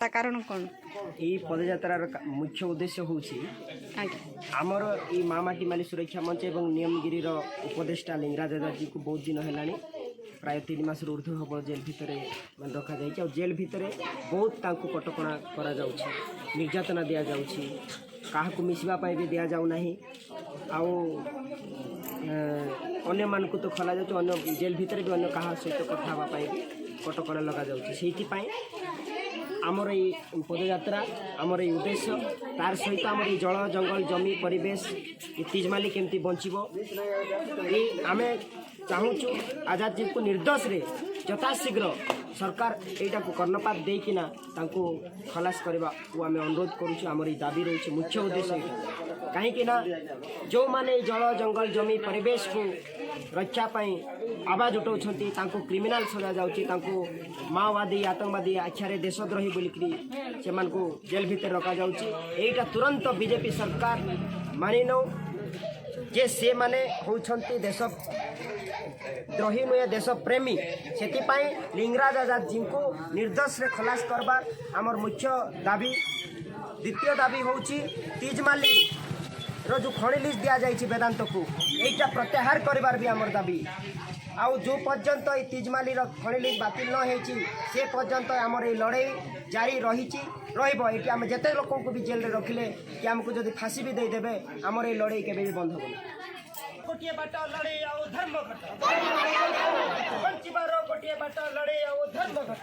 ता कारण कौन यही पदयात्रार मुख्य उद्देश्य हूँ आमर ये माटी माली सुरक्षा मंच और नियमगिरी उपदेष्टा लिंगराज आजाद जी को बहुत दिन है प्राय 3 मास ऊर्ध्व हम जेल भितर रखा जाए जेल भितर बहुत कटकणा करा निर्यातना दि जाऊँगी क्या मिसवाई भी दि जाऊना अन्य मानक तो खोल जा जेल भितर भी अन्य क्या सहित कथापी कटकणा लगा जाऊँगी आमर ये पदयात्रा आमर ये उद्देश्य तार सहित आमर ये जल जंगल जमी परिवेश ये तीजमाली केमती बंचो ये आम चाहूँ आजाद जी को निर्दोष रे यथाशीघ्र सरकार यहीटा को कर्णपात देकिना खलास करने को आम अनुरोध करुँ ये दाबी रही मुख्य उद्देश्य कहीं जो माने जल जंगल जमी परिवेश को रक्षापी आवाज उठाउछन्ति क्रिमिनाल सजा जाउछि माओवादी आतंकवादी आख्यारे देशद्रोही बोलिकी से जेल भितर रखा जाउछि एटा तुरंत बीजेपी सरकार मानि नौ जे से माने होउछन्ति देश द्रोही नुहे देश प्रेमी से लिंगराज आजाद जी को निर्दोष रे खलास करबार आमर मुख्य दाबी द्वितीय दाबी होउछि तीजमाली जो खଣି लिस्ट दि जाइए वेदांत को यहीटा प्रत्याहार करिबार भी आमर दाबी आउ जो पर्यंत ये तीजमाली खଣି लिस्ट बातिल न होती से पर्यंत आमर ये लड़ाई जारी रही आम जिते लोक को भी जेल रखिले कि आमको जब फांसी भी देदेवे आमर ये लड़ाई केबे भी बंद होबो गोटे बाट लड़े आउ धर्म घट बंचिबार गोटे बाट लड़े आउ धर्म घट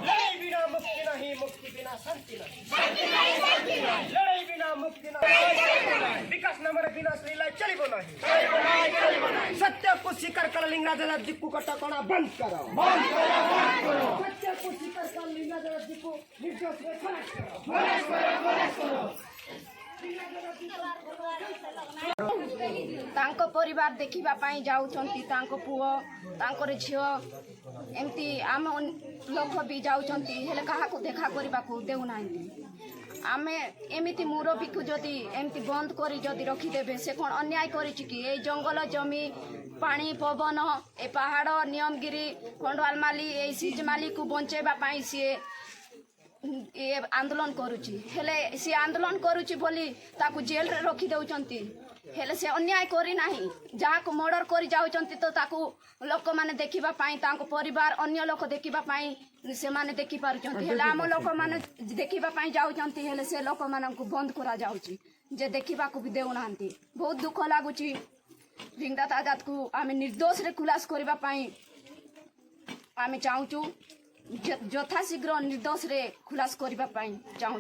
लड़ाई बिना मुक्ति नहीं मुक्ति बिना शांति नहीं लड़ाई बिना मुक्ति नहीं विकास नंबर बिना लीला चलिबो नहीं सत्य को स्वीकार कर लिंगराज आजाद जी को कटकणा बंद करो सत्य को स्वीकार कर लिंगराज आजाद जी को निर्दोष रे खलास करो तांको परिवार देखिबा पाई जाउछन्ति तांको पुओ तांकर झियो एमती आम लोक भी जाउछन्ति हेले काहा को देखा करबा को देउ नांती आमे एमिति मुरबी को जदि एमती बंद करी जदि रखी देबे से कोन अन्याय करिछि कि ए जंगल जमी पानी पवन ए पहाड़ नियमगिरी खंडवालमाली ए सीजमाली को बंचेबा पाई से ये आंदोलन करुची हेले सी आंदोलन करुची बोली ताकू जेल रे रखी देउचंती हेले से अन्याय करी नाही जहाँ को मर्डर करी जाउचंती तो ताकू लोक माने देखिबा पाई तांको परिवार अन्य लोक देखिबा पाई से माने देखि पारुचंती हेले आम लोक माने देखिबा पाई जाउचंती हेले से लोक माने को बंद करा जाउची जे देखिबा को भी देउ नांती बहुत दुख लागुची लिंगराज आजाद को आमे निर्दोष रे खुलास करबा पाई आमे चाहूचू यथाशीघ्र निर्दोष रे खुलास करबा पाई चाहू।